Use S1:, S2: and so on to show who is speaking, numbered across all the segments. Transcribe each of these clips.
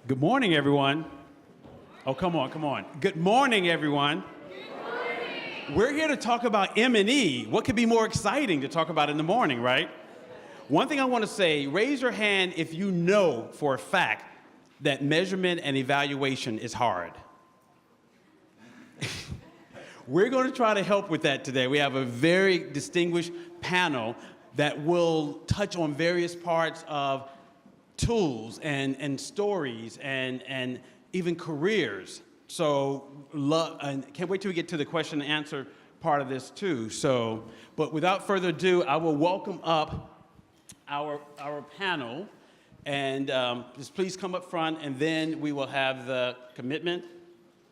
S1: Good morning, everyone. Oh, come on, come on. Good morning, everyone.
S2: Good morning.
S1: We're here to talk about M&E. What could be more exciting to talk about in the morning, right? One thing I want to say, raise your hand if you know for a fact that measurement and evaluation is hard. We're going to try to help with that today. We have a very distinguished panel that will touch on various parts of tools and stories and even careers. So, and can't wait till we get to the question and answer part of this too. So, but without further ado, I will welcome up our panel, and just please come up front, and then we will have the commitment.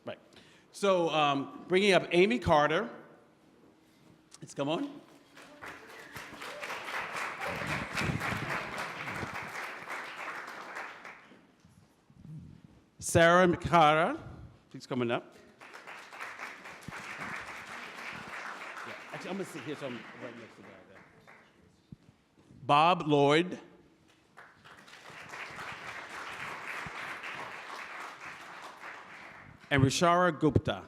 S1: Right. So, bringing up Amy Carter. Let's come on. Sara Minkara, please come on up. Yeah, actually, I'm going to sit here, so I'm right next to that. Bob Lloyd. And Ruchira Gupta.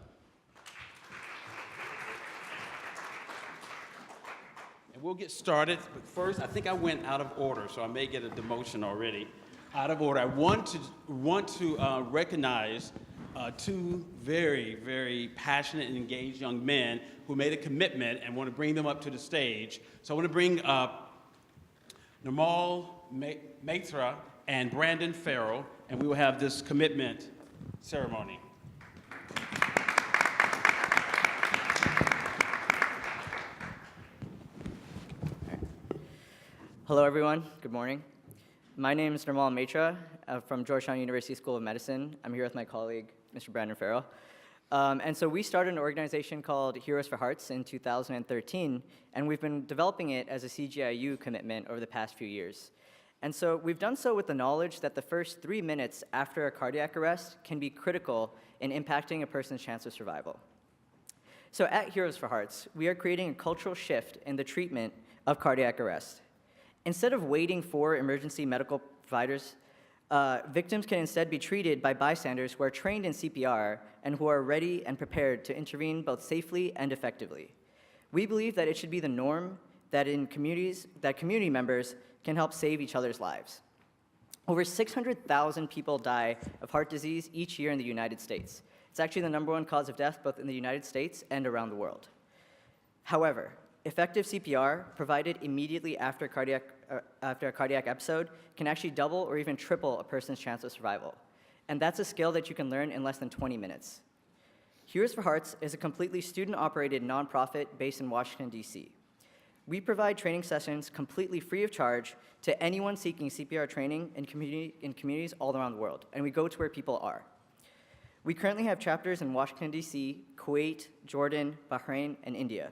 S1: And we'll get started, but first, I think I went out of order, so I may get a demotion already. Out of order, I want to recognize two very, very passionate and engaged young men who made a commitment and want to bring them up to the stage. So I want to bring up Nirmal Mehta and Brandon Farrell, and we will have this commitment ceremony.
S3: Hello, everyone. Good morning. My name is Nirmal Mehta from Georgetown University School of Medicine. I'm here with my colleague, Mr. Brandon Farrell. And so we started an organization called Heroes for Hearts in 2013, and we've been developing it as a CGIU commitment over the past few years. And so we've done so with the knowledge that the first 3 minutes after a cardiac arrest can be critical in impacting a person's chance of survival. So at Heroes for Hearts, we are creating a cultural shift in the treatment of cardiac arrest. Instead of waiting for emergency medical providers, victims can instead be treated by bystanders who are trained in CPR and who are ready and prepared to intervene both safely and effectively. We believe that it should be the norm that in communities, that community members can help save each other's lives. Over 600,000 people die of heart disease each year in the United States. It's actually the #1 cause of death both in the United States and around the world. However, effective CPR provided immediately after a cardiac episode can actually double or even triple a person's chance of survival. And that's a skill that you can learn in less than 20 minutes. Heroes for Hearts is a completely student-operated nonprofit based in Washington, D.C. We provide training sessions completely free of charge to anyone seeking CPR training in communities all around the world, and we go to where people are. We currently have chapters in Washington, D.C., Kuwait, Jordan, Bahrain, and India.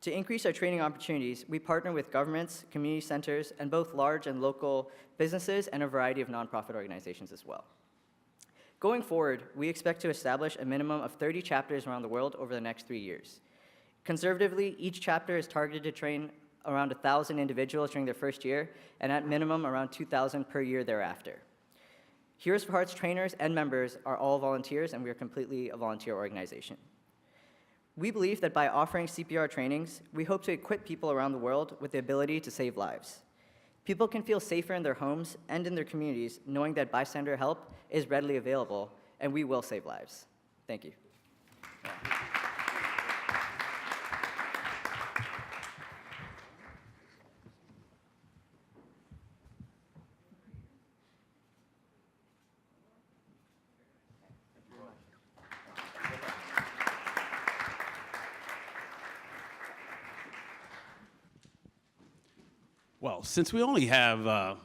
S3: To increase our training opportunities, we partner with governments, community centers, and both large and local businesses and a variety of nonprofit organizations as well. Going forward, we expect to establish a minimum of 30 chapters around the world over the next 3 years. Conservatively, each chapter is targeted to train around 1,000 individuals during their first year, and at minimum around 2,000 per year thereafter. Heroes for Hearts trainers and members are all volunteers, and we are completely a volunteer organization. We believe that by offering CPR trainings, we hope to equip people around the world with the ability to save lives. People can feel safer in their homes and in their communities knowing that bystander help is readily available, and we will save lives. Thank you.
S1: Well, since we only have a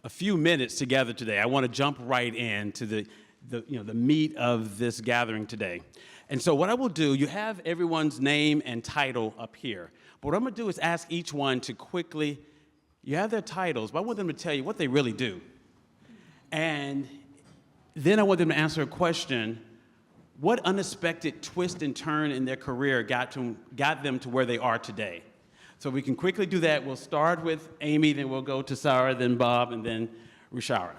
S1: few minutes together today, I want to jump right into the meat of this gathering today. And so what I will do, you have everyone's name and title up here. But what I'm going to do is ask each one to quickly, you have their titles, but I want them to tell you what they really do. And then I want them to answer a question, what unexpected twist and turn in their career got them to where they are today? So we can quickly do that. We'll start with Amy, then we'll go to Sara, then Bob, and then Ruchira.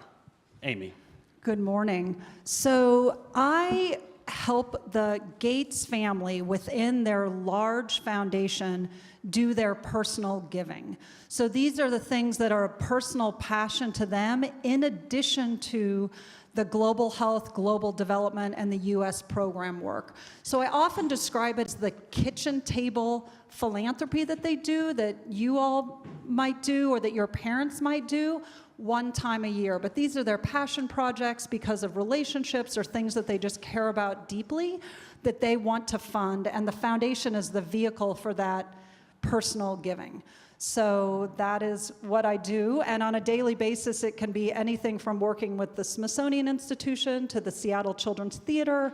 S1: Amy.
S2: Good morning. So I help the Gates family within their large foundation do their personal giving. So these are the things that are a personal passion to them, in addition to the global health, global development, and the US program work. So I often describe it as the kitchen table philanthropy that they do, that you all might do, or that your parents might do, one time a year. But these are their passion projects because of relationships or things that they just care about deeply that they want to fund, and the foundation is the vehicle for that personal giving. So that is what I do, and on a daily basis it can be anything from working with the Smithsonian Institution to the Seattle Children's Theater,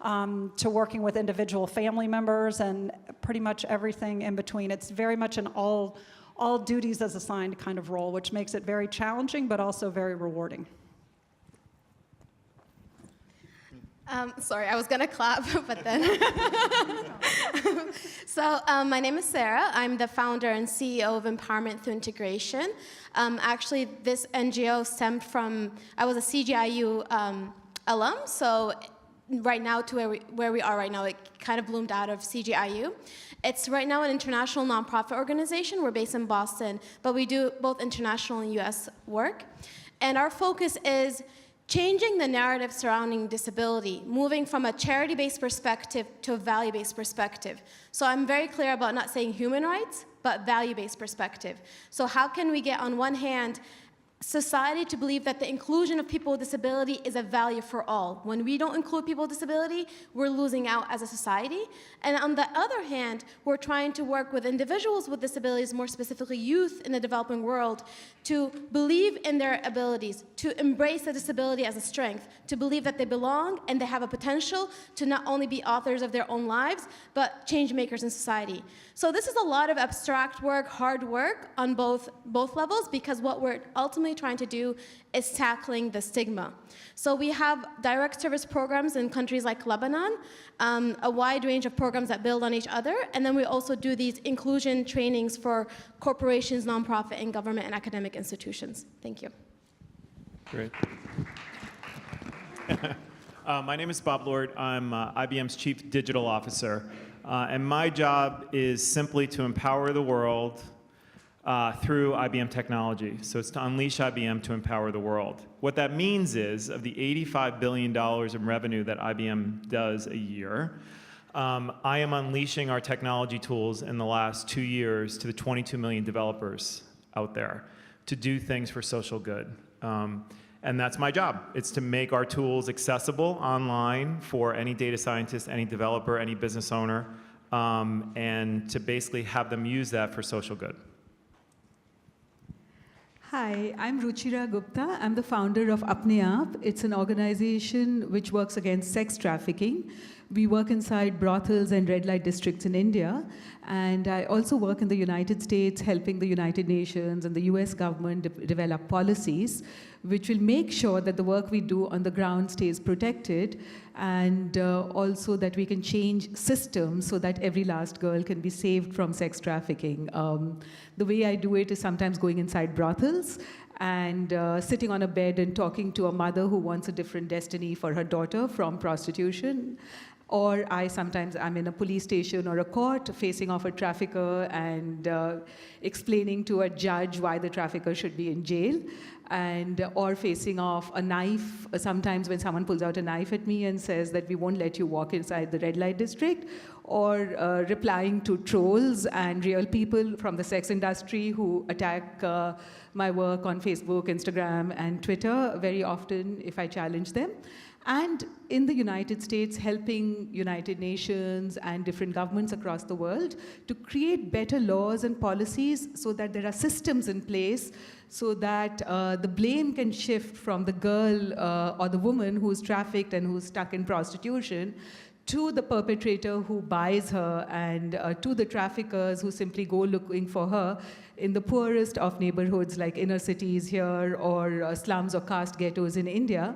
S2: to working with individual family members, and pretty much everything in between. It's very much an all duties as assigned kind of role, which makes it very challenging but also very rewarding.
S4: Sorry, I was gonna clap, but then. So my name is Sara. I'm the founder and CEO of Empowerment Through Integration. Actually, this NGO stemmed from, I was a CGIU alum, so right now to where we are right now, it kind of bloomed out of CGIU. It's right now an international nonprofit organization. We're based in Boston, but we do both international and US work. And our focus is changing the narrative surrounding disability, moving from a charity-based perspective to a value-based perspective. So I'm very clear about not saying human rights, but value-based perspective. So how can we get, on one hand, society to believe that the inclusion of people with disability is a value for all. When we don't include people with disability, we're losing out as a society. And on the other hand, we're trying to work with individuals with disabilities, more specifically youth in the developing world, to believe in their abilities, to embrace a disability as a strength, to believe that they belong and they have a potential to not only be authors of their own lives, but change makers in society. So this is a lot of abstract work, hard work on both levels, because what we're ultimately trying to do is tackling the stigma. So we have direct service programs in countries like Lebanon, a wide range of programs that build on each other, and then we also do these inclusion trainings for corporations, nonprofit, and government and academic institutions. Thank you.
S5: Great. My name is Bob Lord. I'm IBM's Chief Digital Officer, and my job is simply to empower the world through IBM technology. So it's to unleash IBM to empower the world. What that means is, of the $85 billion in revenue that IBM does a year, I am unleashing our technology tools in the last 2 years to the 22 million developers out there to do things for social good. And that's my job. It's to make our tools accessible online for any data scientist, any developer, any business owner, and to basically have them use that for social good.
S6: Hi, I'm Ruchira Gupta. I'm the founder of Apne. It's an organization which works against sex trafficking. We work inside brothels and red light districts in India. And I also work in the United States, helping the United Nations and the US government develop policies which will make sure that the work we do on the ground stays protected, and also that we can change systems so that every last girl can be saved from sex trafficking. The way I do it is sometimes going inside brothels and sitting on a bed and talking to a mother who wants a different destiny for her daughter from prostitution. Or sometimes I'm in a police station or a court facing off a trafficker and explaining to a judge why the trafficker should be in jail, or facing off a knife. Sometimes when someone pulls out a knife at me and says that we won't let you walk inside the red light district, or replying to trolls and real people from the sex industry who attack my work on Facebook, Instagram, and Twitter very often if I challenge them. And in the United States, helping United Nations and different governments across the world to create better laws and policies so that there are systems in place so that the blame can shift from the girl or the woman who's trafficked and who's stuck in prostitution to the perpetrator who buys her, and to the traffickers who simply go looking for her in the poorest of neighborhoods like inner cities here or slums or caste ghettos in India.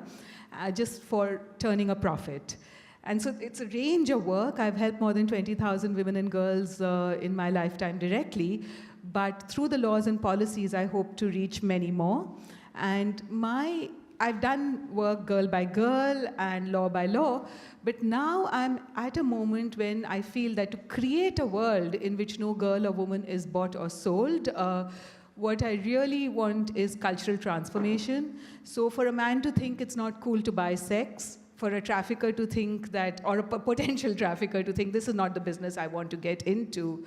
S6: Just for turning a profit. And so it's a range of work. I've helped more than 20,000 women and girls in my lifetime directly, but through the laws and policies, I hope to reach many more. And my I've done work girl by girl and law by law, but now I'm at a moment when I feel that to create a world in which no girl or woman is bought or sold, what I really want is cultural transformation. So for a man to think it's not cool to buy sex, for a trafficker to think that, or a potential trafficker to think this is not the business I want to get into.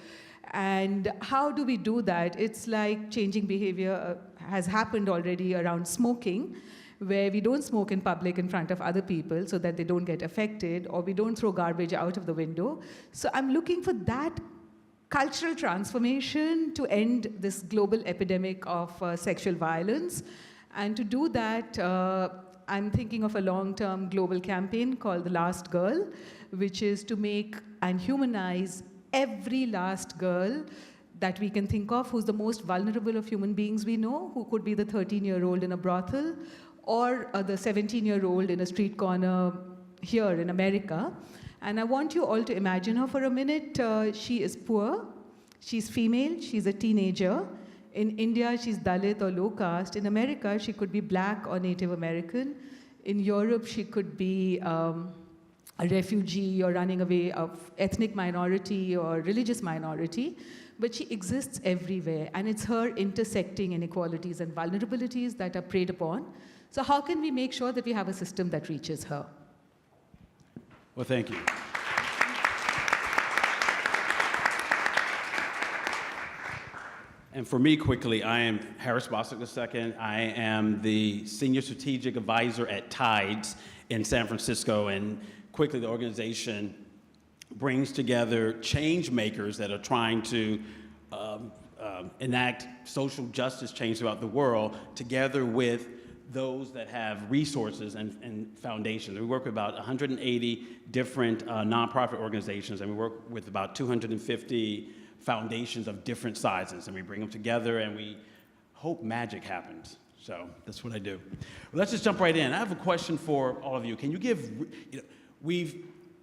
S6: And how do we do that? It's like changing behavior has happened already around smoking, where we don't smoke in public in front of other people so that they don't get affected, or we don't throw garbage out of the window. So I'm looking for that cultural transformation to end this global epidemic of sexual violence. And to do that, I'm thinking of a long-term global campaign called The Last Girl, which is to make and humanize every last girl that we can think of who's the most vulnerable of human beings we know, who could be the 13-year-old in a brothel or the 17-year-old in a street corner here in America. And I want you all to imagine her for a minute. She is poor, she's female, she's a teenager. In India, she's Dalit or low caste. In America, she could be black or Native American. In Europe, she could be a refugee or running away of ethnic minority or religious minority. But she exists everywhere, and it's her intersecting inequalities and vulnerabilities that are preyed upon. So how can we make sure that we have a system that reaches her?
S1: Well, thank you. And for me, quickly, I am Harris Bostic II. I am the Senior Strategic Advisor at Tides in San Francisco. And quickly, the organization brings together change makers that are trying to enact social justice change throughout the world, together with those that have resources and foundations. We work with about 180 different nonprofit organizations, and we work with about 250 foundations of different sizes, and we bring them together, and we hope magic happens. So that's what I do. Well, let's just jump right in. I have a question for all of you. Can you give,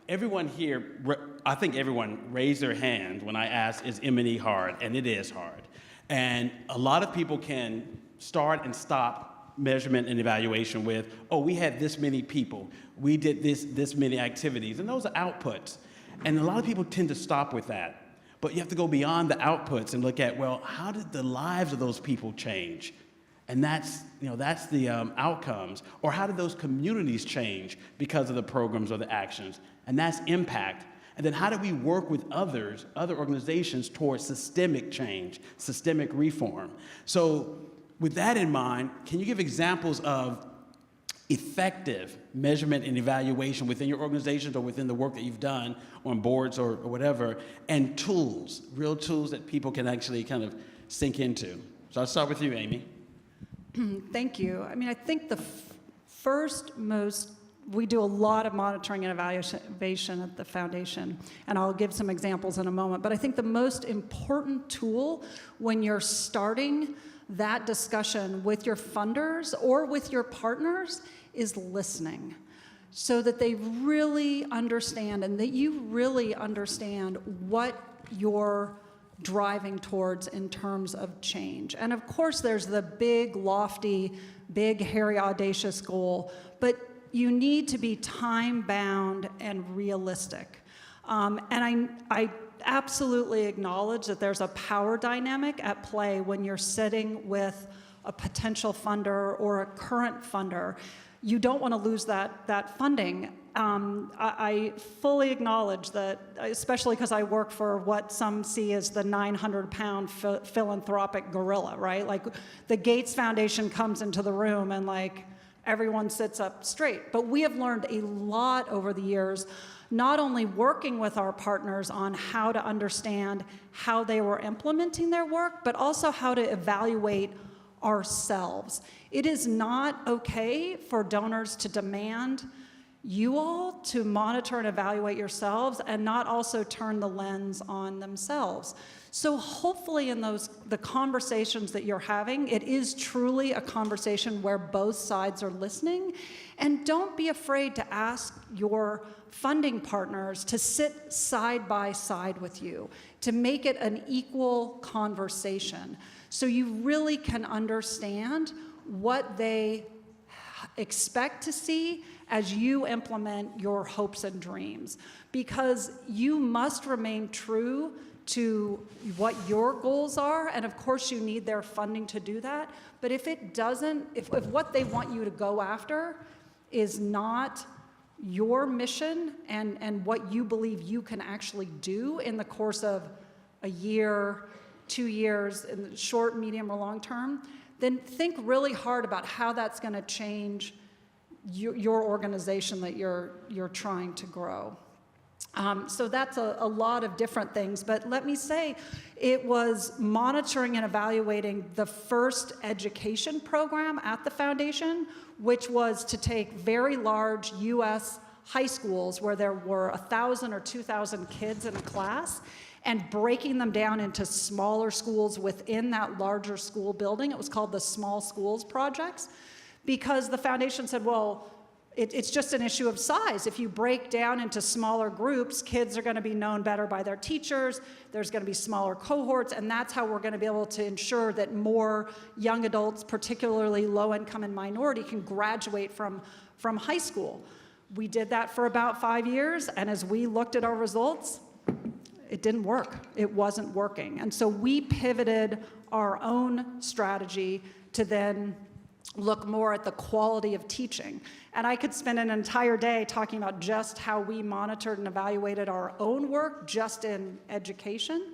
S1: everyone here, I think everyone raised their hand when I asked, is M&E hard? And it is hard. And a lot of people can start and stop measurement and evaluation with, oh, we had this many people, we did this many activities, and those are outputs. And a lot of people tend to stop with that. But you have to go beyond the outputs and look at, well, how did the lives of those people change? And that's the outcomes. Or how did those communities change because of the programs or the actions? And that's impact. And then how do we work with other organizations towards systemic change, systemic reform? So with that in mind, can you give examples of effective measurement and evaluation within your organizations or within the work that you've done on boards or whatever, and tools, real tools that people can actually kind of sink into? So I'll start with you, Amy.
S2: Thank you. I mean, I think the we do a lot of monitoring and evaluation at the foundation, and I'll give some examples in a moment, but I think the most important tool when you're starting that discussion with your funders or with your partners is listening, so that they really understand and that you really understand what you're driving towards in terms of change. And of course, there's the big, lofty, big, hairy, audacious goal, but you need to be time-bound and realistic. And I absolutely acknowledge that there's a power dynamic at play when you're sitting with a potential funder or a current funder. You don't want to lose that funding. I fully acknowledge that, especially because I work for what some see as the 900-pound philanthropic gorilla, right? Like the Gates Foundation comes into the room and like everyone sits up straight. But we have learned a lot over the years, not only working with our partners on how to understand how they were implementing their work, but also how to evaluate ourselves. It is not okay for donors to demand you all to monitor and evaluate yourselves and not also turn the lens on themselves. So hopefully in the conversations that you're having, it is truly a conversation where both sides are listening. And don't be afraid to ask your funding partners to sit side by side with you, to make it an equal conversation, so you really can understand what they expect to see as you implement your hopes and dreams. Because you must remain true to what your goals are, and of course you need their funding to do that, but if it doesn't, if what they want you to go after is not your mission and what you believe you can actually do in the course of a year, 2 years, in the short, medium, or long term, then think really hard about how that's going to change your organization that you're trying to grow. So that's a lot of different things, but let me say, it was monitoring and evaluating the first education program at the foundation, which was to take very large US high schools where there were 1,000 or 2,000 kids in a class and breaking them down into smaller schools within that larger school building. It was called the Small Schools Projects, because the foundation said, well, it's just an issue of size. If you break down into smaller groups, kids are going to be known better by their teachers, there's going to be smaller cohorts, and that's how we're going to be able to ensure that more young adults, particularly low-income and minority, can graduate from high school. We did that for about 5 years, and as we looked at our results, it didn't work. It wasn't working. And so we pivoted our own strategy to then look more at the quality of teaching. And I could spend an entire day talking about just how we monitored and evaluated our own work just in education.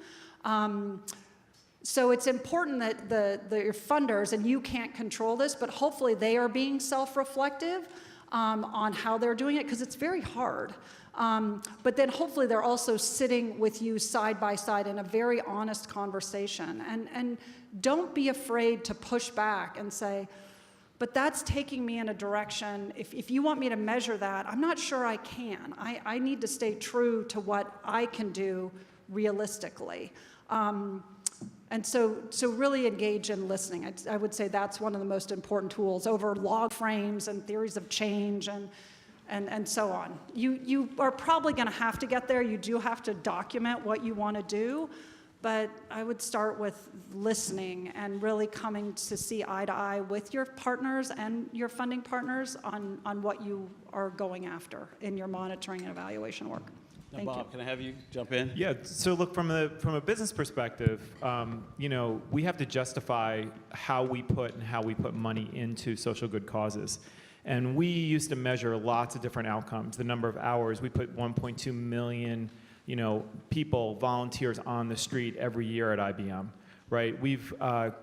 S2: So it's important that your funders, and you can't control this, but hopefully they are being self-reflective on how they're doing it, because it's very hard. But then hopefully they're also sitting with you side by side in a very honest conversation. And don't be afraid to push back and say, but that's taking me in a direction, if you want me to measure that, I'm not sure I can. I need to stay true to what I can do realistically. And so really engage in listening. I would say that's one of the most important tools over log frames and theories of change and so on. You are probably going to have to get there. You do have to document what you want to do. But I would start with listening and really coming to see eye to eye with your partners and your funding partners on what you are going after in your monitoring and evaluation work.
S1: Now, Bob, can I have you jump in?
S5: Yeah. So look, from a business perspective, we have to justify how we put money into social good causes. And we used to measure lots of different outcomes. The number of hours, we put 1.2 million people, volunteers on the street every year at IBM, right? We've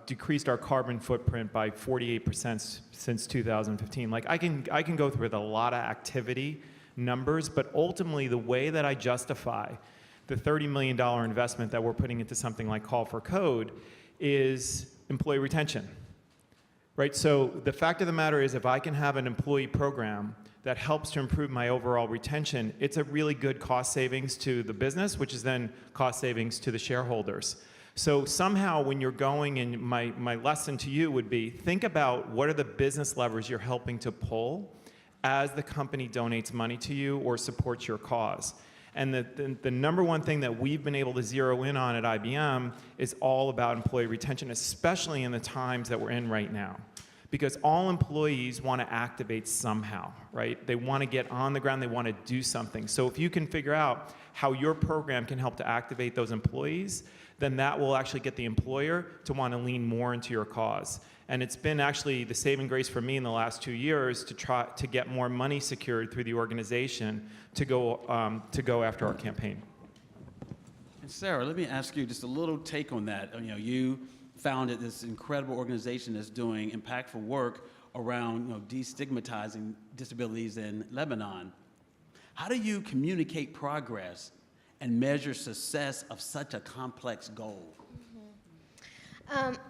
S5: decreased our carbon footprint by 48% since 2015. Like, I can go through with a lot of activity numbers, but ultimately the way that I justify the $30 million investment that we're putting into something like Call for Code is employee retention, right? So the fact of the matter is, if I can have an employee program that helps to improve my overall retention, it's a really good cost savings to the business, which is then cost savings to the shareholders. So somehow when you're going, and my lesson to you would be, think about what are the business levers you're helping to pull as the company donates money to you or supports your cause. And the number one thing that we've been able to zero in on at IBM is all about employee retention, especially in the times that we're in right now. Because all employees want to activate somehow, right? They want to get on the ground, they want to do something. So if you can figure out how your program can help to activate those employees, then that will actually get the employer to want to lean more into your cause. And it's been actually the saving grace for me in the last 2 years to try to get more money secured through the organization to go after our campaign.
S1: And Sara, let me ask you just a little take on that. You founded this incredible organization that's doing impactful work around destigmatizing disabilities in Lebanon. How do you communicate progress and measure success of such a complex goal?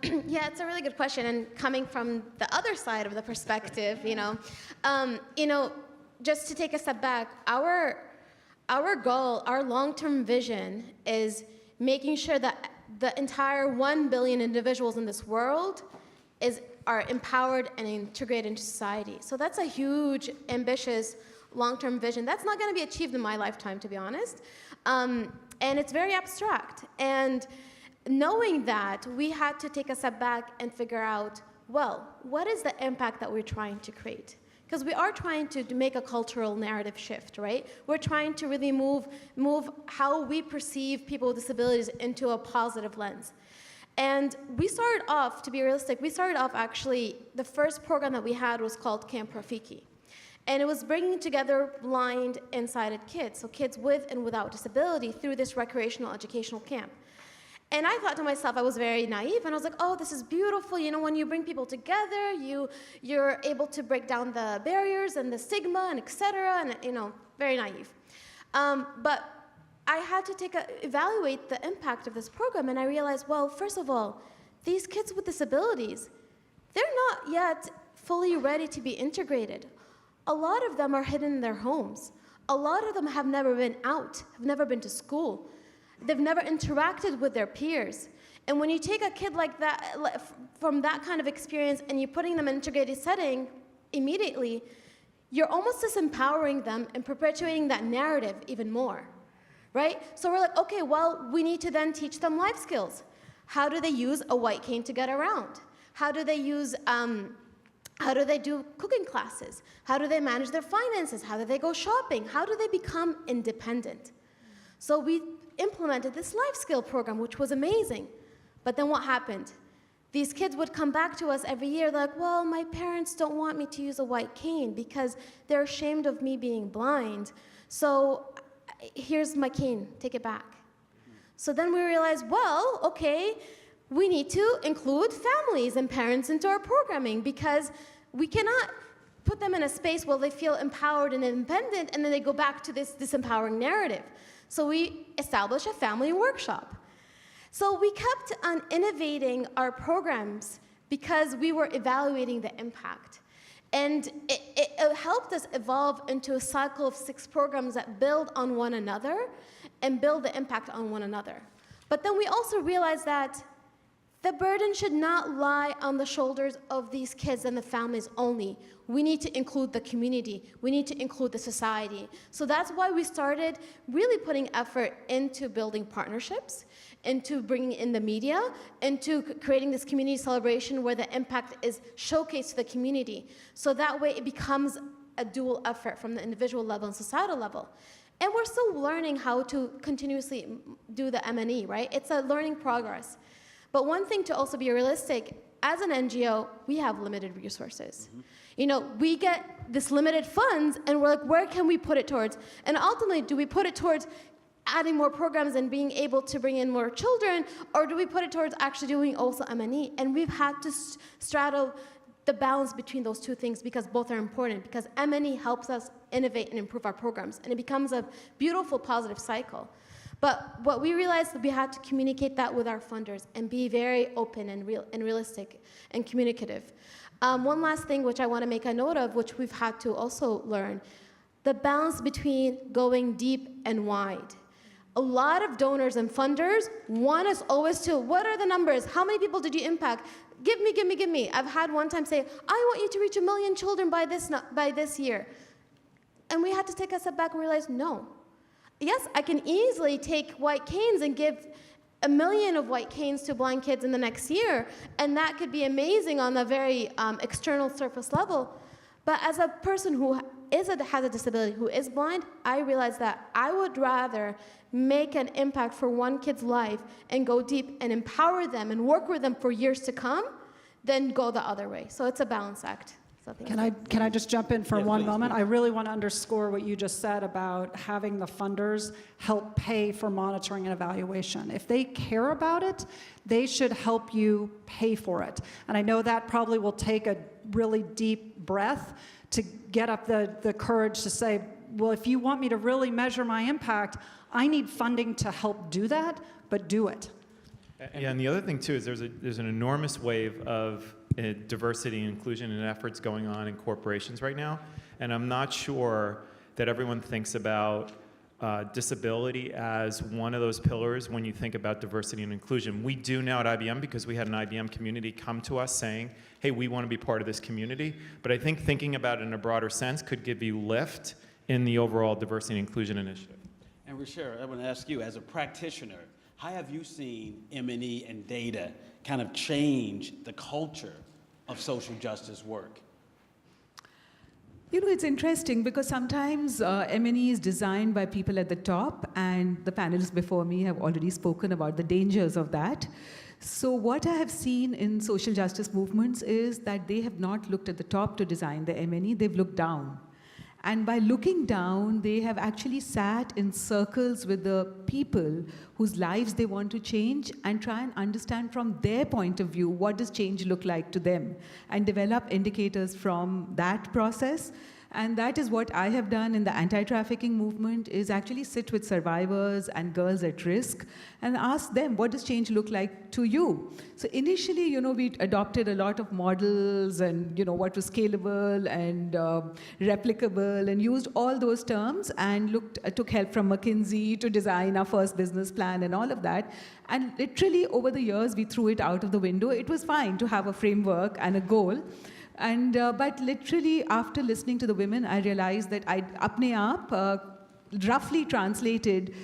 S4: Yeah, it's a really good question. And coming from the other side of the perspective, just to take a step back, our goal, our long-term vision is making sure that the entire 1 billion individuals in this world are empowered and integrated into society. So that's a huge, ambitious, long-term vision. That's not going to be achieved in my lifetime, to be honest. And it's very abstract. And knowing that, we had to take a step back and figure out, well, what is the impact that we're trying to create? because we are trying to make a cultural narrative shift, right? We're trying to really move how we perceive people with disabilities into a positive lens. And we started off, to be realistic, actually, the first program that we had was called Camp Rafiki. And it was bringing together blind and sighted kids, so kids with and without disability, through this recreational educational camp. And I thought to myself, I was very naive, and I was like, oh, this is beautiful. You know, when you bring people together, you're able to break down the barriers and the stigma and et cetera, and, you know, very naive. But I had to evaluate the impact of this program, and I realized, well, first of all, these kids with disabilities, they're not yet fully ready to be integrated. A lot of them are hidden in their homes. A lot of them have never been out, have never been to school. They've never interacted with their peers. And when you take a kid like that, from that kind of experience, and you're putting them in an integrated setting immediately, you're almost disempowering them and perpetuating that narrative even more, right? So we're like, okay, well, we need to then teach them life skills. How do they use a white cane to get around? How do they use, how do they do cooking classes? How do they manage their finances? How do they go shopping? How do they become independent? So we implemented this life skill program, which was amazing. But then what happened? These kids would come back to us every year like, well, my parents don't want me to use a white cane because they're ashamed of me being blind. So here's my cane, take it back. So then we realized, well, okay, we need to include families and parents into our programming because we cannot put them in a space where they feel empowered and independent and then they go back to this disempowering narrative. So we established a family workshop. So we kept on innovating our programs because we were evaluating the impact. And it helped us evolve into a cycle of 6 programs that build on one another and build the impact on one another. But then we also realized that the burden should not lie on the shoulders of these kids and the families only. We need to include the community. We need to include the society. So that's why we started really putting effort into building partnerships, into bringing in the media, into creating this community celebration where the impact is showcased to the community. So that way it becomes a dual effort from the individual level and societal level. And we're still learning how to continuously do the M&E, right? It's a learning progress. But one thing to also be realistic, as an NGO, we have limited resources. Mm-hmm. You know, we get this limited funds, and we're like, where can we put it towards? And ultimately, do we put it towards adding more programs and being able to bring in more children, or do we put it towards actually doing also M&E? And we've had to straddle the balance between those two things because both are important, because M&E helps us innovate and improve our programs, and it becomes a beautiful, positive cycle. But what we realized, we had to communicate that with our funders and be very open and realistic and communicative. One last thing which I want to make a note of, which we've had to also learn, the balance between going deep and wide. A lot of donors and funders want us always to, what are the numbers? How many people did you impact? Give me, give me, give me. I've had one time say, I want you to reach 1 million children by this year. And we had to take a step back and realize, no. Yes, I can easily take white canes and give 1 million of white canes to blind kids in the next year, and that could be amazing on a very external surface level. But as a person who has a disability, who is blind, I realized that I would rather make an impact for one kid's life and go deep and empower them and work with them for years to come than go the other way. So it's a balance act.
S2: Can I just jump in for one moment? I really want to underscore what you just said about having the funders help pay for monitoring and evaluation. If they care about it, they should help you pay for it. And I know that probably will take a really deep breath to get up the courage to say, well, if you want me to really measure my impact, I need funding to help do that, but do it.
S5: Yeah, and the other thing too is there's an enormous wave of diversity and inclusion and efforts going on in corporations right now, and I'm not sure that everyone thinks about disability as one of those pillars when you think about diversity and inclusion. We do now at IBM because we had an IBM community come to us saying, hey, we want to be part of this community, but I think thinking about it in a broader sense could give you lift in the overall diversity and inclusion initiative.
S1: And Ruchira, I want to ask you, as a practitioner, how have you seen M&E and data kind of change the culture of social justice work?
S6: You know, it's interesting because sometimes M&E is designed by people at the top, and the panelists before me have already spoken about the dangers of that. So what I have seen in social justice movements is that they have not looked at the top to design the M&E, they've looked down. And by looking down, they have actually sat in circles with the people whose lives they want to change and try and understand from their point of view, what does change look like to them, and develop indicators from that process. And that is what I have done in the anti-trafficking movement, is actually sit with survivors and girls at risk and ask them, what does change look like to you? So initially, you know, we adopted a lot of models and, you know, what was scalable and replicable, and used all those terms and took help from McKinsey to design our first business plan and all of that. And literally over the years, we threw it out of the window. It was fine to have a framework and a goal. And but literally after listening to the women, I realized that Apne Aap, roughly translated,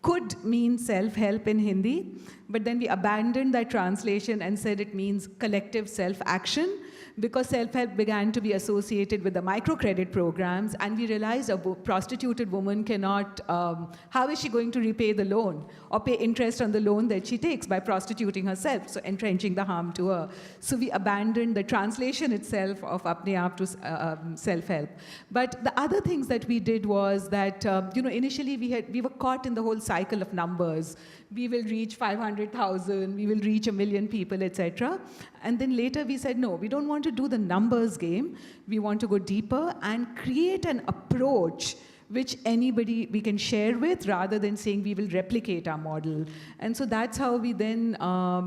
S6: could mean self-help in Hindi, but then we abandoned that translation and said it means collective self-action, because self-help began to be associated with the microcredit programs, and we realized a prostituted woman cannot, how is she going to repay the loan or pay interest on the loan that she takes by prostituting herself, so entrenching the harm to her. So we abandoned the translation itself of Apne Aap to self-help. But the other things that we did was that, you know, initially we were caught in the whole cycle of numbers. We will reach 500,000, we will reach 1 million people, etc. And then later we said, no, we don't want to do the numbers game. We want to go deeper and create an approach which anybody we can share with, rather than saying we will replicate our model. And so that's how we then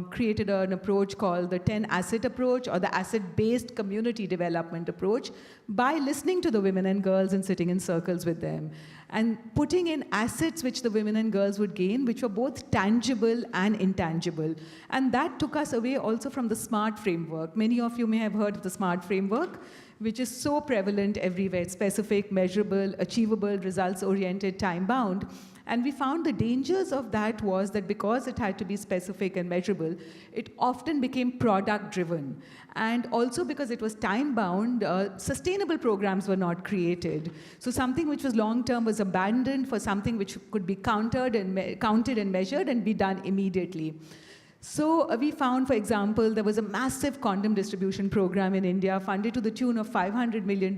S6: created an approach called the 10 asset approach, or the asset-based community development approach, by listening to the women and girls and sitting in circles with them, and putting in assets which the women and girls would gain, which were both tangible and intangible. And that took us away also from the SMART framework. Many of you may have heard of the SMART framework, which is so prevalent everywhere: specific, measurable, achievable, results-oriented, time-bound. And we found the dangers of that was that because it had to be specific and measurable, it often became product-driven. And also because it was time-bound, sustainable programs were not created. So something which was long-term was abandoned for something which could be counted and measured and be done immediately. So we found, for example, there was a massive condom distribution program in India, funded to the tune of $500 million,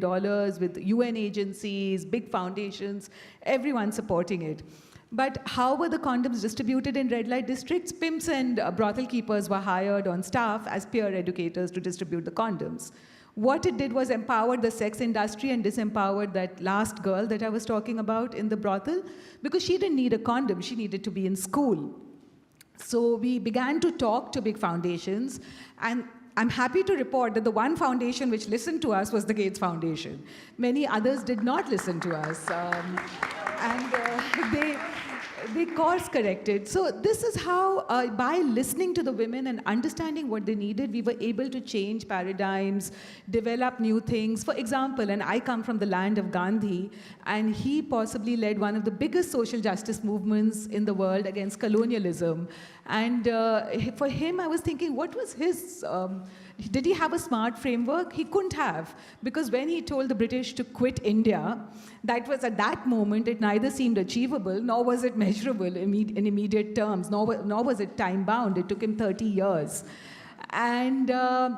S6: with UN agencies, big foundations, everyone supporting it. But how were the condoms distributed in red light districts? Pimps and brothel keepers were hired on staff as peer educators to distribute the condoms. What it did was empowered the sex industry and disempowered that last girl that I was talking about in the brothel, because she didn't need a condom, she needed to be in school. So we began to talk to big foundations, and I'm happy to report that the one foundation which listened to us was the Gates Foundation. Many others did not listen to us, they course corrected. So this is how, by listening to the women and understanding what they needed, we were able to change paradigms, develop new things. For example, and I come from the land of Gandhi, and he possibly led one of the biggest social justice movements in the world against colonialism. And for him, I was thinking, what was his, did he have a SMART framework? He couldn't have, because when he told the British to quit India, that was at that moment, it neither seemed achievable, nor was it measurable in immediate terms, nor was it time-bound. It took him 30 years. And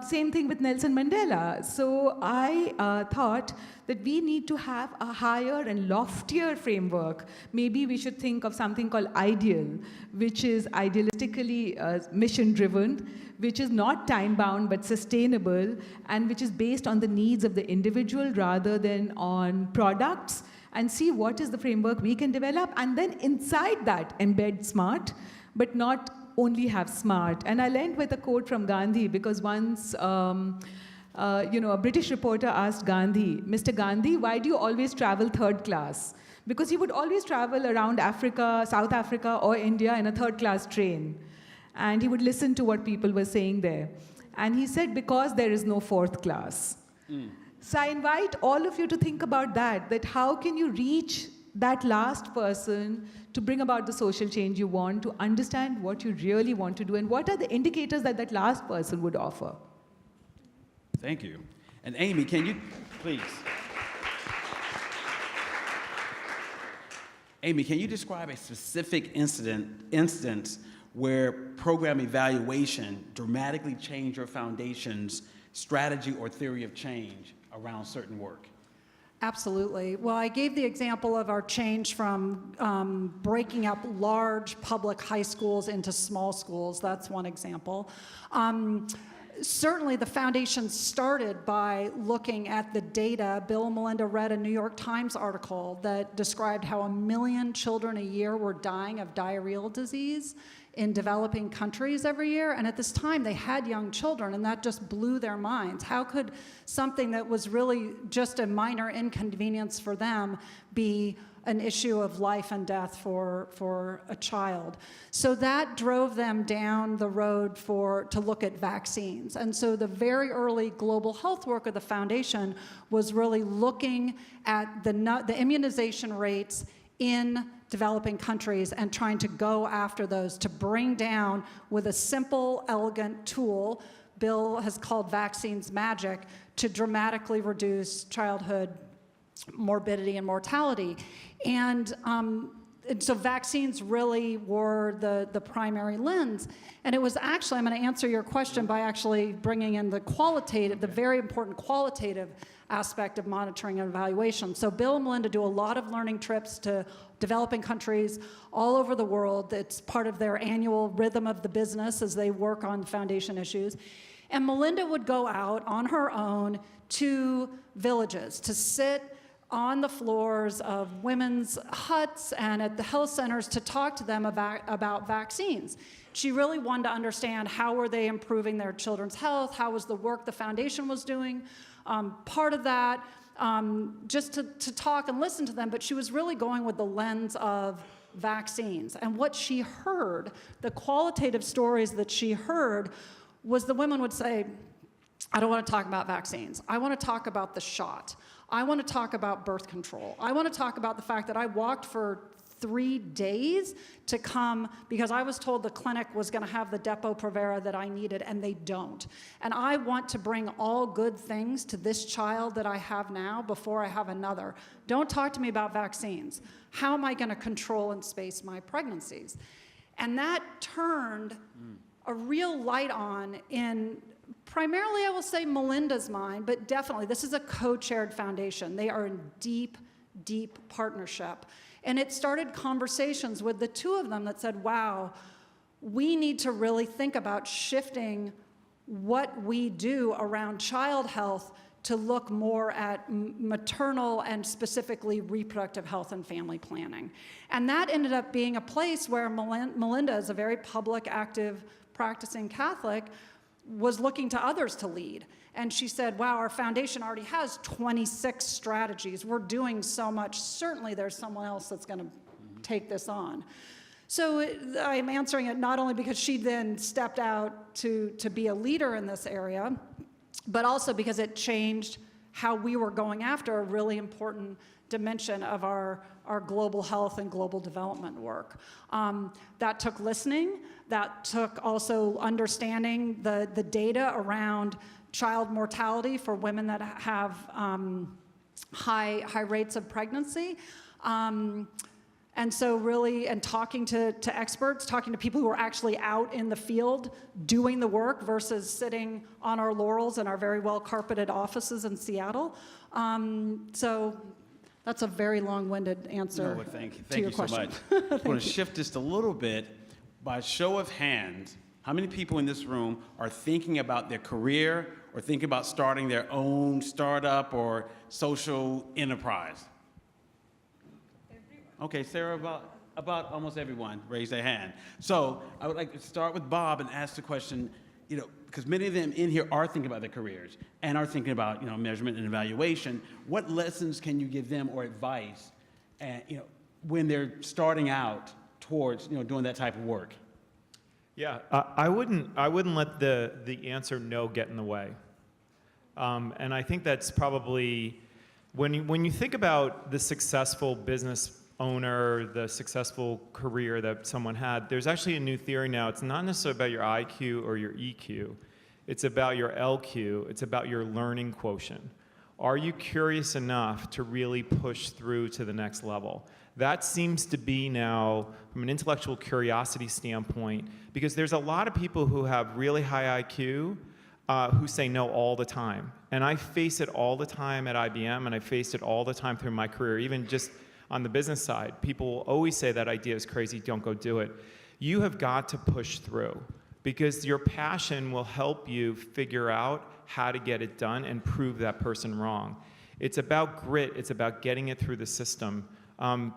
S6: same thing with Nelson Mandela. So I thought that we need to have a higher and loftier framework. Maybe we should think of something called IDEAL, which is idealistically mission-driven, which is not time-bound but sustainable, and which is based on the needs of the individual rather than on products, and see what is the framework we can develop, and then inside that embed SMART, but not only have SMART. And I'll end with a quote from Gandhi, because once a British reporter asked Gandhi, Mr. Gandhi, why do you always travel third class? Because he would always travel around Africa, South Africa, or India in a third-class train. And he would listen to what people were saying there. And he said, because there is no fourth class. So I invite all of you to think about that how can you reach that last person to bring about the social change you want, to understand what you really want to do, and what are the indicators that that last person would offer.
S1: Thank you. And Amy, can you, please? Amy, can you describe a specific instance where program evaluation dramatically changed your foundation's strategy or theory of change around certain work?
S2: Absolutely. Well, I gave the example of our change from breaking up large public high schools into small schools. That's one example. Certainly, the foundation started by looking at the data. Bill and Melinda read a New York Times article that described how 1 million children a year were dying of diarrheal disease in developing countries every year. And at this time, they had young children, and that just blew their minds. How could something that was really just a minor inconvenience for them be an issue of life and death for a child? So that drove them down the road to look at vaccines. And so the very early global health work of the foundation was really looking at the immunization rates in developing countries and trying to go after those to bring down with a simple, elegant tool Bill has called vaccines magic to dramatically reduce childhood morbidity and mortality. And so vaccines really were the primary lens. And it was actually, I'm going to answer your question by actually bringing in the qualitative, the very important qualitative aspect of monitoring and evaluation. So Bill and Melinda do a lot of learning trips to developing countries all over the world. It's part of their annual rhythm of the business as they work on foundation issues. And Melinda would go out on her own to villages to sit on the floors of women's huts and at the health centers to talk to them about vaccines. She really wanted to understand how were they improving their children's health, how was the work the foundation was doing. Part of that, just to talk and listen to them, but she was really going with the lens of vaccines. And what she heard, the qualitative stories that she heard, was the women would say, I don't want to talk about vaccines. I want to talk about the shot. I want to talk about birth control. I want to talk about the fact that I walked for 3 days to come because I was told the clinic was going to have the Depo-Provera that I needed, and they don't. And I want to bring all good things to this child that I have now before I have another. Don't talk to me about vaccines. How am I going to control and space my pregnancies? And that turned a real light on in primarily, I will say, Melinda's mind, but definitely, this is a co-chaired foundation. They are in deep, deep partnership. And it started conversations with the two of them that said, wow, we need to really think about shifting what we do around child health to look more at maternal and specifically reproductive health and family planning. And that ended up being a place where Melinda, as a very public, active, practicing Catholic, was looking to others to lead. And she said, wow, our foundation already has 26 strategies. We're doing so much. Certainly there's someone else that's going to take this on. So I'm answering it not only because she then stepped out to be a leader in this area, but also because it changed how we were going after a really important dimension of our global health and global development work. That took listening. That took also understanding the data around child mortality for women that have high rates of pregnancy. And so really, and talking to experts, talking to people who are actually out in the field doing the work versus sitting on our laurels in our very well-carpeted offices in Seattle. So that's a very long-winded answer to your question.
S1: So much. I want to shift just a little bit. By show of hands, how many people in this room are thinking about their career or thinking about starting their own startup or social enterprise? Okay, Sarah, about almost everyone raised their hand. So I would like to start with Bob and ask the question, because many of them in here are thinking about their careers and are thinking about, measurement and evaluation. What lessons can you give them or advice, when they're starting out towards, doing that type of work?
S5: Yeah, I wouldn't let the answer no get in the way. And I think that's probably, when you think about the successful business owner, the successful career that someone had, there's actually a new theory now. It's not necessarily about your IQ or your EQ. It's about your LQ. It's about your learning quotient. Are you curious enough to really push through to the next level? That seems to be now, from an intellectual curiosity standpoint, because there's a lot of people who have really high IQ who say no all the time. And I face it all the time at IBM, and I faced it all the time through my career, even just on the business side. People will always say that idea is crazy, don't go do it. You have got to push through, because your passion will help you figure out how to get it done and prove that person wrong. It's about grit, it's about getting it through the system,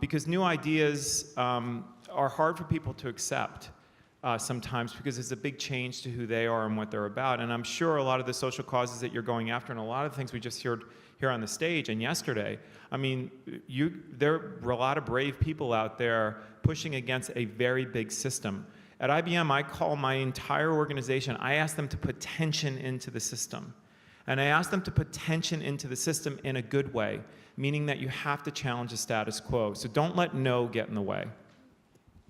S5: because new ideas are hard for people to accept sometimes, because it's a big change to who they are and what they're about. And I'm sure a lot of the social causes that you're going after, and a lot of the things we just heard here on the stage and yesterday, I mean, there are a lot of brave people out there pushing against a very big system. At IBM, I call my entire organization, I ask them to put tension into the system. And I ask them to put tension into the system in a good way, meaning that you have to challenge the status quo. So don't let no get in the way.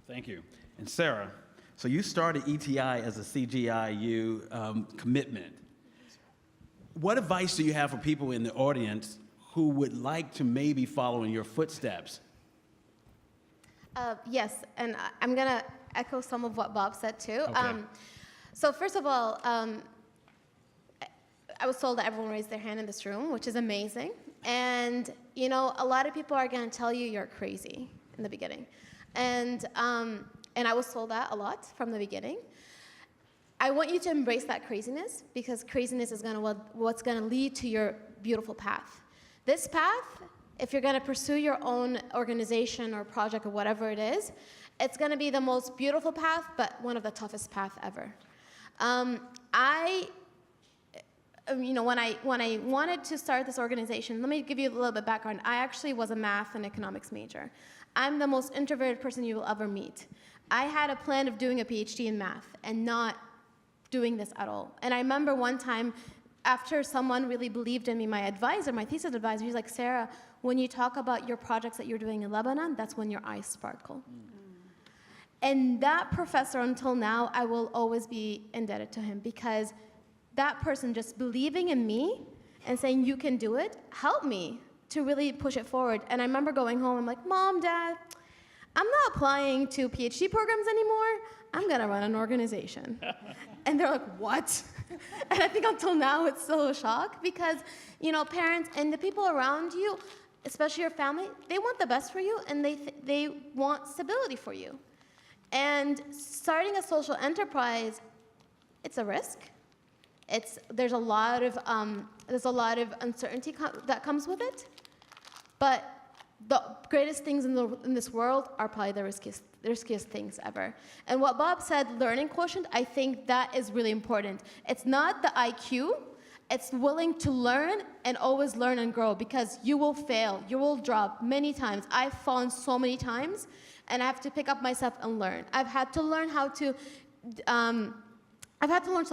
S1: Thank you. And Sara, so you started ETI as a CGIU commitment. What advice do you have for people in the audience who would like to maybe follow in your footsteps?
S4: Yes, and I'm going to echo some of what Bob said too.
S1: Okay.
S4: So first of all, I was told that everyone raised their hand in this room, which is amazing. And you know, a lot of people are going to tell you you're crazy in the beginning. And I was told that a lot from the beginning. I want you to embrace that craziness, because craziness is what's going to lead to your beautiful path. This path, if you're going to pursue your own organization or project or whatever it is, it's going to be the most beautiful path, but one of the toughest paths ever. You know, when I wanted to start this organization, let me give you a little bit of background. I actually was a math and economics major. I'm the most introverted person you will ever meet. I had a plan of doing a PhD in math and not doing this at all. And I remember one time, after someone really believed in me, my advisor, my thesis advisor, he's like, Sara, when you talk about your projects that you're doing in Lebanon, that's when your eyes sparkle. And that professor, until now, I will always be indebted to him, because that person just believing in me and saying, you can do it, helped me to really push it forward. And I remember going home, I'm like, Mom, Dad, I'm not applying to PhD programs anymore. I'm going to run an organization. And they're like, what? And I think until now, it's still a shock, because, you know, parents and the people around you, especially your family, they want the best for you, and they want stability for you. And starting a social enterprise, it's a risk. There's a lot of uncertainty that comes with it. But the greatest things in this world are probably the riskiest things ever. And what Bob said, learning quotient, I think that is really important. It's not the IQ. It's willing to learn and always learn and grow, because you will fail. You will drop many times. I've fallen so many times, and I have to pick up myself and learn. I've had to learn so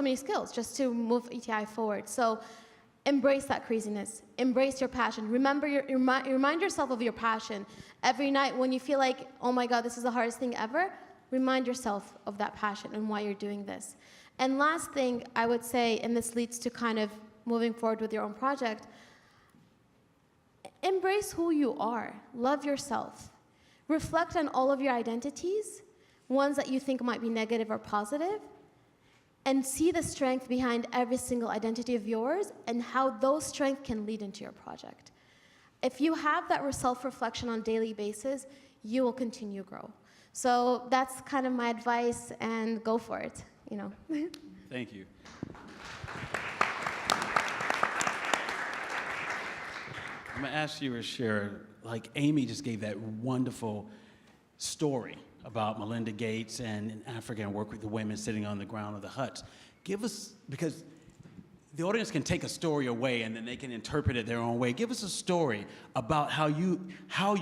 S4: many skills just to move ETI forward. So embrace that craziness. Embrace your passion. Remember remind yourself of your passion. Every night when you feel like, oh my God, this is the hardest thing ever, remind yourself of that passion and why you're doing this. And last thing I would say, and this leads to kind of moving forward with your own project, embrace who you are. Love yourself. Reflect on all of your identities, ones that you think might be negative or positive, and see the strength behind every single identity of yours and how those strengths can lead into your project. If you have that self-reflection on a daily basis, you will continue to grow. So that's kind of my advice, and go for it, you know.
S1: Thank you. I'm going to ask you to share, like Amy just gave that wonderful story about Melinda Gates and in Africa and work with the women sitting on the ground of the huts. Give us, because the audience can take a story away and then they can interpret it their own way. Give us a story about how you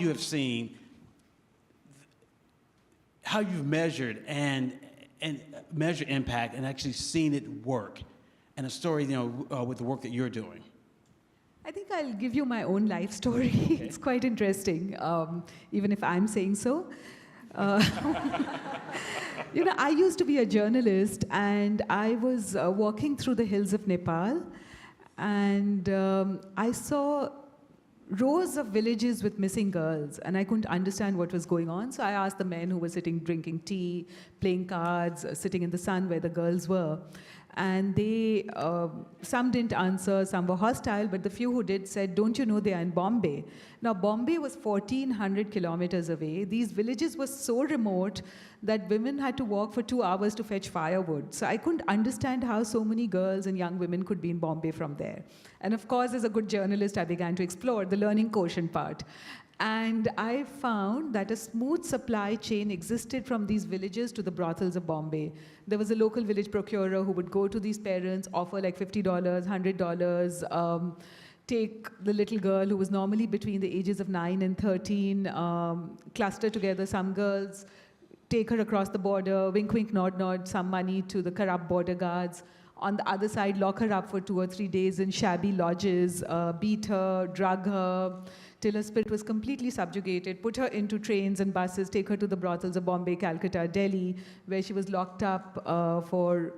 S1: have seen, how you've measured and measured impact and actually seen it work, and a story, you know, with the work that you're doing.
S6: I think I'll give you my own life story.
S1: Okay.
S6: It's quite interesting, even if I'm saying so. You know, I used to be a journalist, and I was walking through the hills of Nepal, And I saw rows of villages with missing girls, and I couldn't understand what was going on. So I asked the men who were sitting drinking tea, playing cards, sitting in the sun where the girls were. And they, some didn't answer, some were hostile, but the few who did said, don't you know they are in Bombay? Now, Bombay was 1,400 kilometers away. These villages were so remote that women had to walk for 2 hours to fetch firewood. So I couldn't understand how so many girls and young women could be in Bombay from there. And of course, as a good journalist, I began to explore the learning quotient part. And I found that a smooth supply chain existed from these villages to the brothels of Bombay. There was a local village procurer who would go to these parents, offer like $50, $100, take the little girl who was normally between the ages of 9 and 13, cluster together some girls, take her across the border, wink, wink, nod, nod, some money to the corrupt border guards. On the other side, lock her up for 2 or 3 days in shabby lodges, beat her, drug her, till her spirit was completely subjugated, put her into trains and buses, take her to the brothels of Bombay, Calcutta, Delhi, where she was locked up for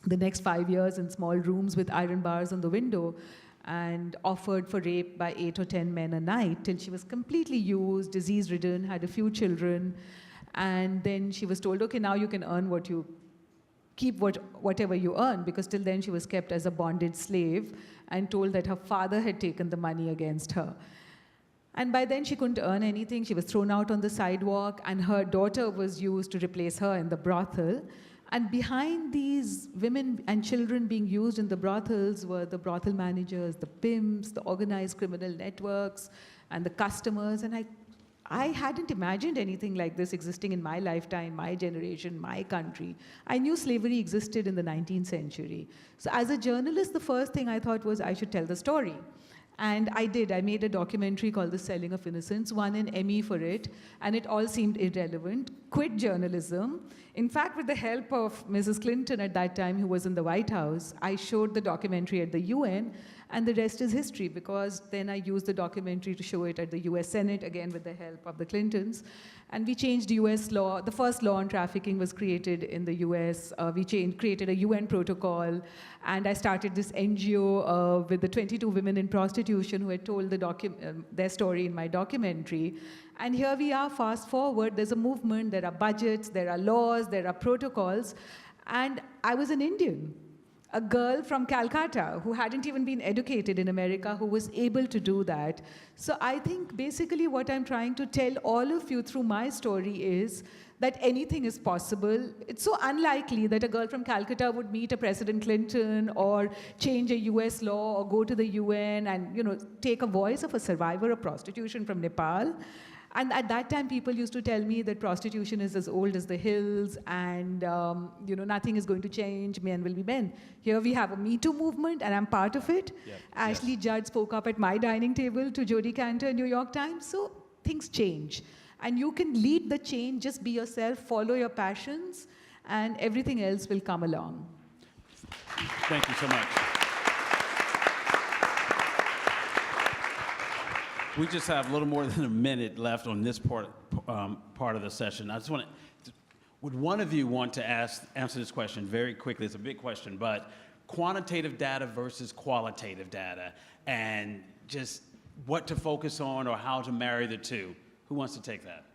S6: the next 5 years in small rooms with iron bars on the window, and offered for rape by 8 or 10 men a night, till she was completely used, disease-ridden, had a few children, and then she was told, okay, now you can earn what you keep whatever you earn, because till then she was kept as a bonded slave and told that her father had taken the money against her. And by then she couldn't earn anything. She was thrown out on the sidewalk, and her daughter was used to replace her in the brothel. And behind these women and children being used in the brothels were the brothel managers, the pimps, the organized criminal networks, and the customers. And I hadn't imagined anything like this existing in my lifetime, my generation, my country. I knew slavery existed in the 19th century. So as a journalist, the first thing I thought was I should tell the story. And I did. I made a documentary called The Selling of Innocence, won an Emmy for it, and it all seemed irrelevant. Quit journalism. In fact, with the help of Mrs. Clinton at that time, who was in the White House, I showed the documentary at the UN, and the rest is history, because then I used the documentary to show it at the US Senate, again with the help of the Clintons. And we changed US law. The first law on trafficking was created in the US. We created a UN protocol. And I started this NGO with the 22 women in prostitution who had told their story in my documentary. And here we are, fast forward, there's a movement, there are budgets, there are laws, there are protocols. And I was an Indian, a girl from Calcutta who hadn't even been educated in America, who was able to do that. So I think basically what I'm trying to tell all of you through my story is that anything is possible. It's so unlikely that a girl from Calcutta would meet a President Clinton or change a US law or go to the UN and take a voice of a survivor of prostitution from Nepal. And at that time, people used to tell me that prostitution is as old as the hills, and nothing is going to change. Men will be men. Here we have a Me Too movement, and I'm part of it. Yep. Ashley Judd spoke up at my dining table to Jodie Cantor, New York Times. So things change, and you can lead the change. Just be yourself, follow your passions, and everything else will come along.
S1: Thank you so much. We just have a little more than a minute left on this part of the session. I just want to, would one of you want to answer this question very quickly? It's a big question, but quantitative data versus qualitative data, and just what to focus on or how to marry the two. Who wants to take that?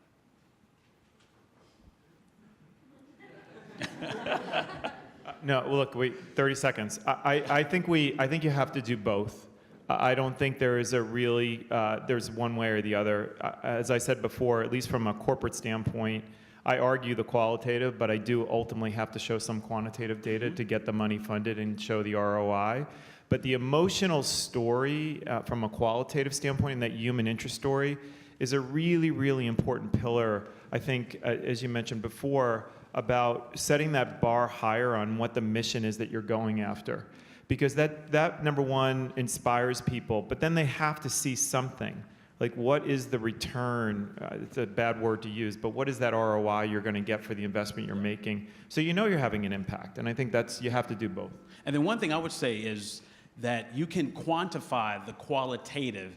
S5: No, look, wait, 30 seconds. I think you have to do both. I don't think there is there's one way or the other. As I said before, at least from a corporate standpoint, I argue the qualitative, but I do ultimately have to show some quantitative data to get the money funded and show the ROI. But the emotional story from a qualitative standpoint, and that human interest story, is a really, really important pillar, I think, as you mentioned before, about setting that bar higher on what the mission is that you're going after. Because that number one inspires people, but then they have to see something. Like, what is the return? It's a bad word to use, but what is that ROI you're going to get for the investment you're making? So you're having an impact, and I think you have to do both.
S1: And then one thing I would say is that you can quantify the qualitative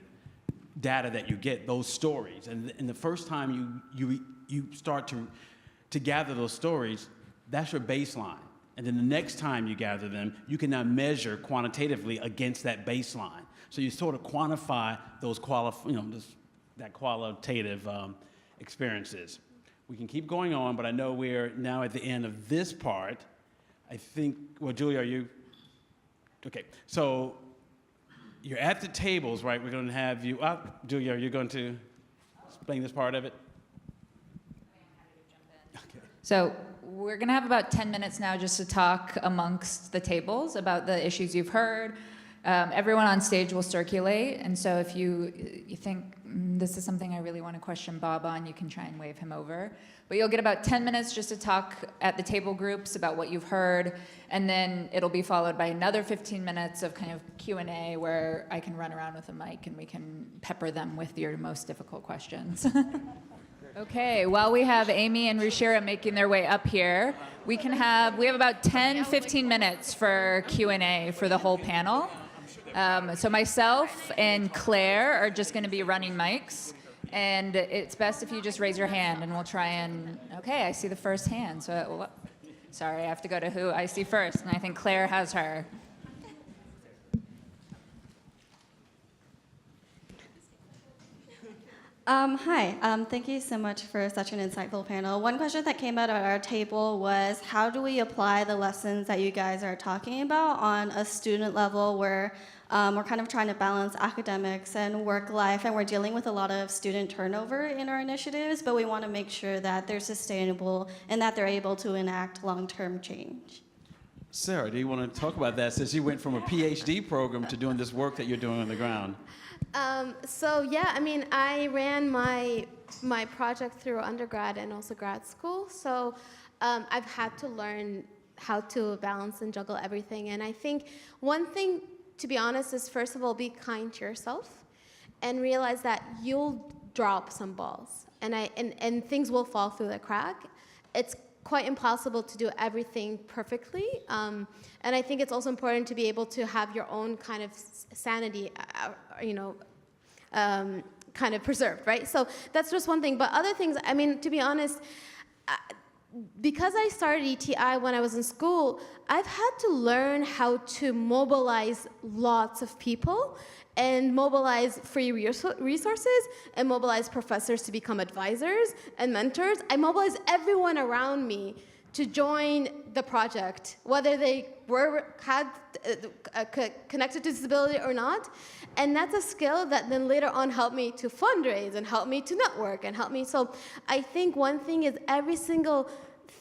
S1: data that you get, those stories. And the first time you start to gather those stories, that's your baseline. And then the next time you gather them, you can now measure quantitatively against that baseline. So you sort of quantify those that qualitative experiences. We can keep going on, but I know we're now at the end of this part. I think, well, Julia, are you? Okay, so you're at the tables, right? We're going to have you up. Julia, are you going to explain this part of it? Okay.
S7: So we're going to have about 10 minutes now just to talk amongst the tables about the issues you've heard. Everyone on stage will circulate, and so if you think this is something I really want to question Bob on, you can try and wave him over. But you'll get about 10 minutes just to talk at the table groups about what you've heard, and then it'll be followed by another 15 minutes of kind of Q&A where I can run around with a mic and we can pepper them with your most difficult questions. Okay, while we have Amy and Ruchira making their way up here, we have about 10, 15 minutes for Q&A for the whole panel. So myself and Claire are just going to be running mics, and it's best if you just raise your hand, and we'll try and, okay, I see the first hand. So, sorry, I have to go to who I see first, and I think Claire has her.
S8: Hi, thank you so much for such an insightful panel. One question that came out at our table was, how do we apply the lessons that you guys are talking about on a student level where we're kind of trying to balance academics and work life, and we're dealing with a lot of student turnover in our initiatives, but we want to make sure that they're sustainable and that they're able to enact long-term change.
S1: Sara, do you want to talk about that since you went from a PhD program to doing this work that you're doing on the ground?
S4: So yeah, I mean, I ran my project through undergrad and also grad school. So I've had to learn how to balance and juggle everything. And I think one thing, to be honest, is first of all, be kind to yourself and realize that you'll drop some balls and things will fall through the crack. It's quite impossible to do everything perfectly. And I think it's also important to be able to have your own kind of sanity, kind of preserved, right? So that's just one thing. But other things, I mean, to be honest, because I started ETI when I was in school, I've had to learn how to mobilize lots of people and mobilize free resources and mobilize professors to become advisors and mentors. I mobilized everyone around me to join the project, whether they had connected to disability or not. And that's a skill that then later on helped me to fundraise and helped me to network and helped me. So I think one thing is every single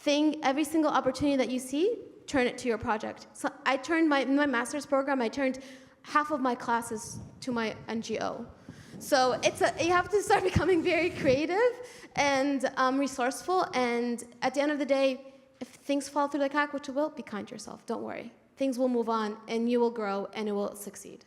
S4: opportunity that you see, turn it to your project. So I turned in my master's program, I turned half of my classes to my NGO. So you have to start becoming very creative and resourceful. And at the end of the day, if things fall through the crack, which it will, be kind to yourself. Don't worry. Things will move on, and you will grow, and it will succeed.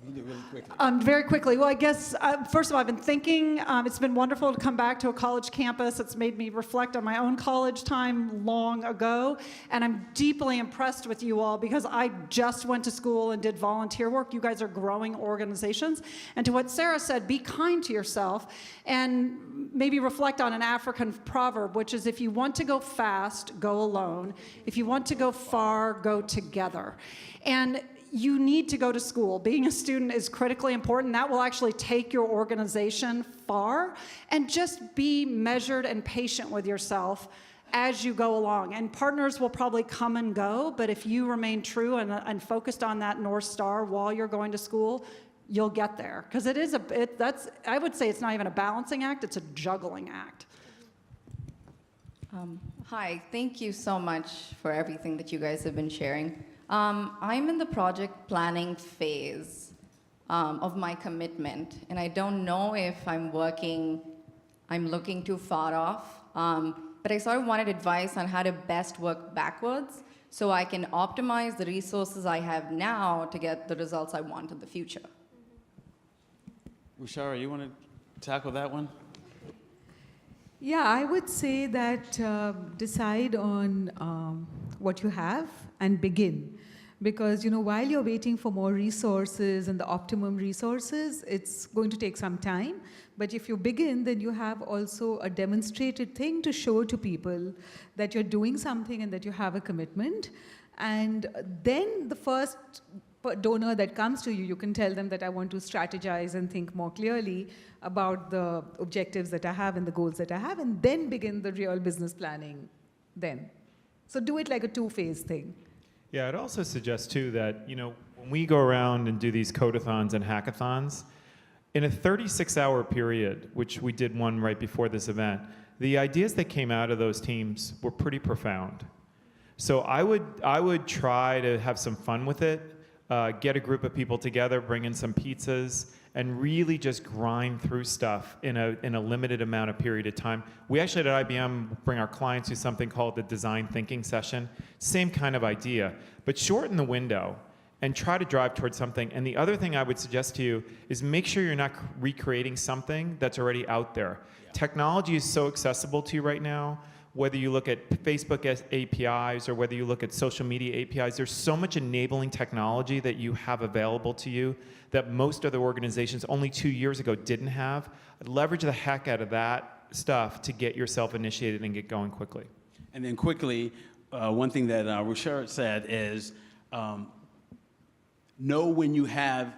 S1: Really quickly.
S2: Very quickly. Well, I guess, first of all, I've been thinking, it's been wonderful to come back to a college campus. It's made me reflect on my own college time long ago. And I'm deeply impressed with you all because I just went to school and did volunteer work. You guys are growing organizations. And to what Sara said, be kind to yourself and maybe reflect on an African proverb, which is if you want to go fast, go alone. If you want to go far, go together. And you need to go to school. Being a student is critically important. That will actually take your organization far. And just be measured and patient with yourself as you go along. And partners will probably come and go, but if you remain true and focused on that North Star while you're going to school, you'll get there. Because I would say it's not even a balancing act, it's a juggling act.
S9: Hi, thank you so much for everything that you guys have been sharing. I'm in the project planning phase of my commitment, and I don't know if I'm looking too far off, but I sort of wanted advice on how to best work backwards so I can optimize the resources I have now to get the results I want in the future.
S1: Ruchira, you want to tackle that one?
S6: Yeah, I would say that decide on what you have and begin. Because, you know, while you're waiting for more resources and the optimum resources, it's going to take some time. But if you begin, then you have also a demonstrated thing to show to people that you're doing something and that you have a commitment. And then the first donor that comes to you, you can tell them that I want to strategize and think more clearly about the objectives that I have and the goals that I have, and then begin the real business planning then. So do it like a two-phase thing.
S5: Yeah, I'd also suggest too that, you know, when we go around and do these codathons and hackathons, in a 36-hour period, which we did one right before this event, the ideas that came out of those teams were pretty profound. So I would try to have some fun with it, get a group of people together, bring in some pizzas, and really just grind through stuff in a limited amount of period of time. We actually at IBM bring our clients to something called the design thinking session. Same kind of idea, but shorten the window and try to drive towards something. And the other thing I would suggest to you is make sure you're not recreating something that's already out there. Yeah. Technology is so accessible to you right now. Whether you look at Facebook APIs or whether you look at social media APIs, there's so much enabling technology that you have available to you that most other organizations only 2 years ago didn't have. Leverage the heck out of that stuff to get yourself initiated and get going quickly.
S1: And then quickly, one thing that Ruchira said is know when you have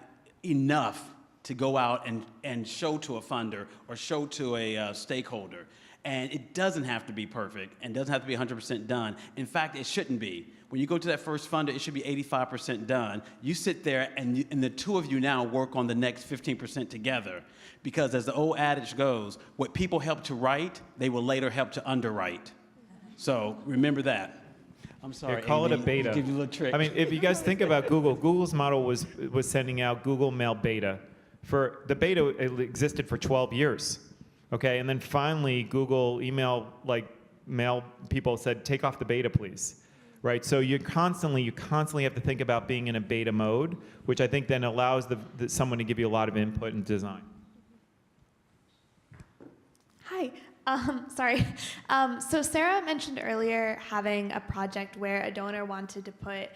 S1: enough to go out and show to a funder or show to a stakeholder. And it doesn't have to be perfect and doesn't have to be 100% done. In fact, it shouldn't be. When you go to that first funder, it should be 85% done. You sit there and the two of you now work on the next 15% together. Because as the old adage goes, what people help to write, they will later help to underwrite. So remember that. I'm sorry.
S5: Yeah, call it a beta.
S1: Give you a little trick.
S5: I mean, if you guys think about Google, Google's model was sending out Google Mail beta. The beta existed for 12 years. Okay, and then finally, Google mail people said, take off the beta, please. Right, so you constantly have to think about being in a beta mode, which I think then allows someone to give you a lot of input and design.
S10: Hi, sorry. So Sara mentioned earlier having a project where a donor wanted to put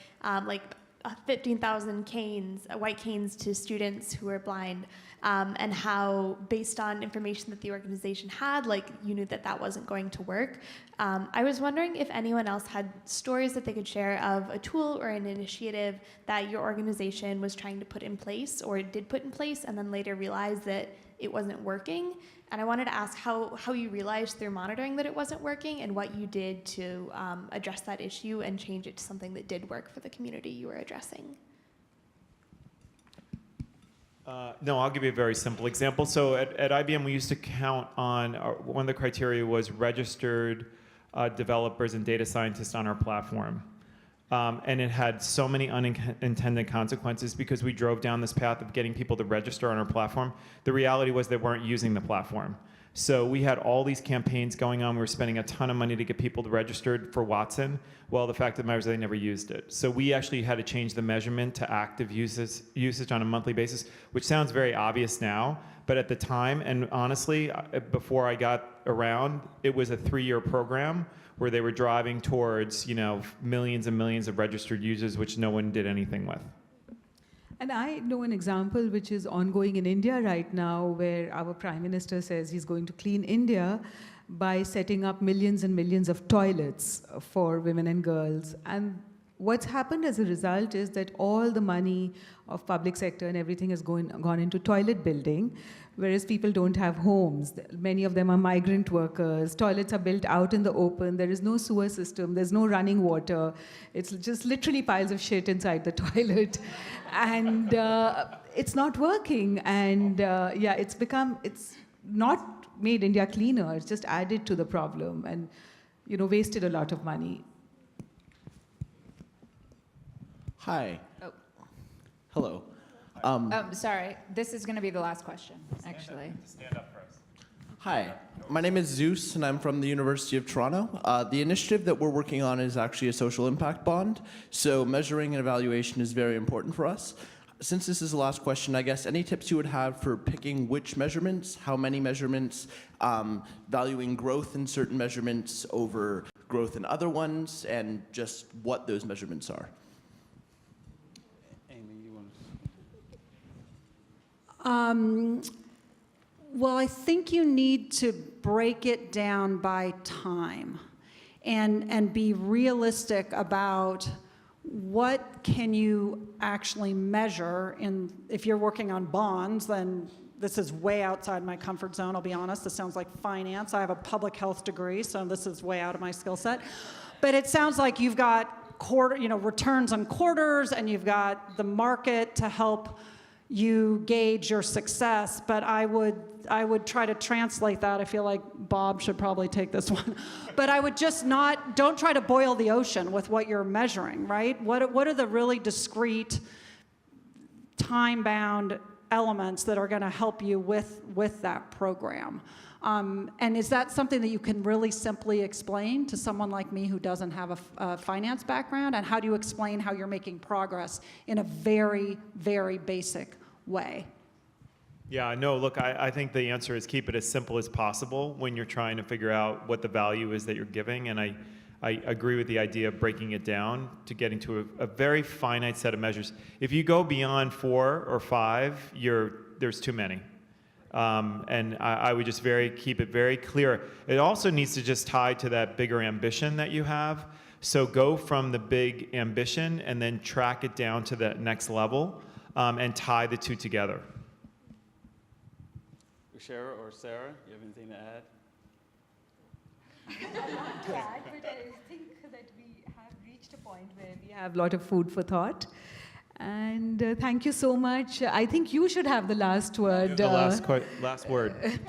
S10: 15,000 canes, white canes to students who are blind, and how based on information that the organization had, you knew that that wasn't going to work. I was wondering if anyone else had stories that they could share of a tool or an initiative that your organization was trying to put in place or did put in place and then later realized that it wasn't working. And I wanted to ask how you realized through monitoring that it wasn't working and what you did to address that issue and change it to something that did work for the community you were addressing.
S5: No, I'll give you a very simple example. So at IBM, we used to count on, one of the criteria was registered developers and data scientists on our platform. And it had so many unintended consequences because we drove down this path of getting people to register on our platform. The reality was they weren't using the platform. So we had all these campaigns going on. We were spending a ton of money to get people registered for Watson. Well, the fact of the matter is they never used it. So we actually had to change the measurement to active usage on a monthly basis, which sounds very obvious now. But at the time, and honestly, before I got around, it was a 3-year program where they were driving towards, millions and millions of registered users, which no one did anything with.
S6: And I know an example which is ongoing in India right now, where our Prime Minister says he's going to clean India by setting up millions and millions of toilets for women and girls. And what's happened as a result is that all the money of public sector and everything has gone into toilet building, whereas people don't have homes. Many of them are migrant workers. Toilets are built out in the open. There is no sewer system. There's no running water. It's just literally piles of shit inside the toilet. And it's not working. And it's not made India cleaner. It's just added to the problem and, wasted a lot of money.
S11: Hi.
S7: Oh.
S11: Hello.
S7: Sorry, this is going to be the last question, actually.
S5: Stand up first.
S11: Hi. My name is Zeus, and I'm from the University of Toronto. The initiative that we're working on is actually a social impact bond, so measuring and evaluation is very important for us. Since this is the last question, I guess any tips you would have for picking which measurements, how many measurements, valuing growth in certain measurements over growth in other ones, and just what those measurements are?
S2: Well, I think you need to break it down by time and be realistic about what can you actually measure. If you're working on bonds, then this is way outside my comfort zone, I'll be honest. This sounds like finance. I have a public health degree, so this is way out of my skill set. But it sounds like you've got returns on quarters, and you've got the market to help you gauge your success. But I would try to translate that. I feel like Bob should probably take this one. But I would just don't try to boil the ocean with what you're measuring, right? What are the really discrete, time-bound elements that are going to help you with that program? And is that something that you can really simply explain to someone like me who doesn't have a finance background? And how do you explain how you're making progress in a very, very basic way?
S5: Yeah, no, look, I think the answer is keep it as simple as possible when you're trying to figure out what the value is that you're giving. And I agree with the idea of breaking it down to getting to a very finite set of measures. If you go beyond 4 or 5, there's too many. And I would just keep it very clear. It also needs to just tie to that bigger ambition that you have. So go from the big ambition and then track it down to the next level and tie the two together.
S1: Ruchira or Sara, you have anything to add?
S6: But I think that we have reached a point where we have a lot of food for thought. And thank you so much. I think you should have the last word.
S5: The last word.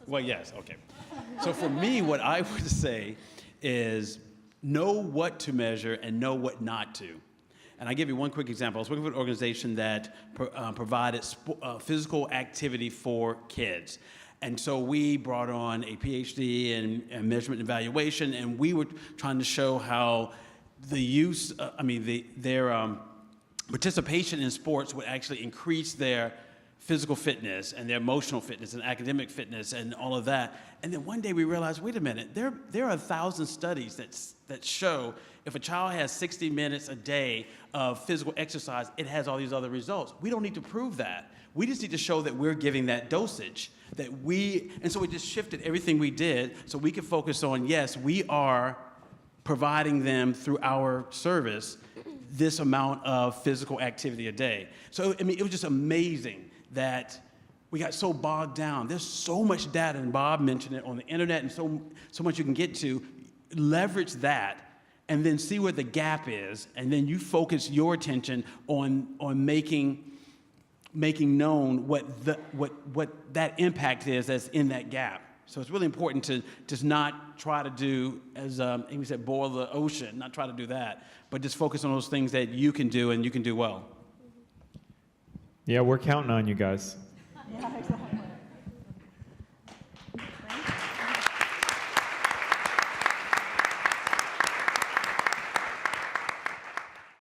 S1: Well, yes, okay. So for me, what I would say is know what to measure and know what not to. And I'll give you one quick example. I was working with an organization that provided physical activity for kids. And so we brought on a PhD in measurement and evaluation, and we were trying to show how the use, their participation in sports would actually increase their physical fitness and their emotional fitness and academic fitness and all of that. And then one day we realized, wait a minute, there are 1,000 studies that show if a child has 60 minutes a day of physical exercise, it has all these other results. We don't need to prove that. We just need to show that we're giving that dosage, and so we just shifted everything we did so we could focus on, yes, we are providing them through our service this amount of physical activity a day. So, it was just amazing that we got so bogged down. There's so much data, and Bob mentioned it, on the internet, and so much you can get to. Leverage that, and then see where the gap is, and then you focus your attention on making known what that impact is that's in that gap. So it's really important to just not try to do, as Amy said, boil the ocean, not try to do that, but just focus on those things that you can do and you can do well.
S5: Yeah, we're counting on you guys.
S2: Yeah, exactly.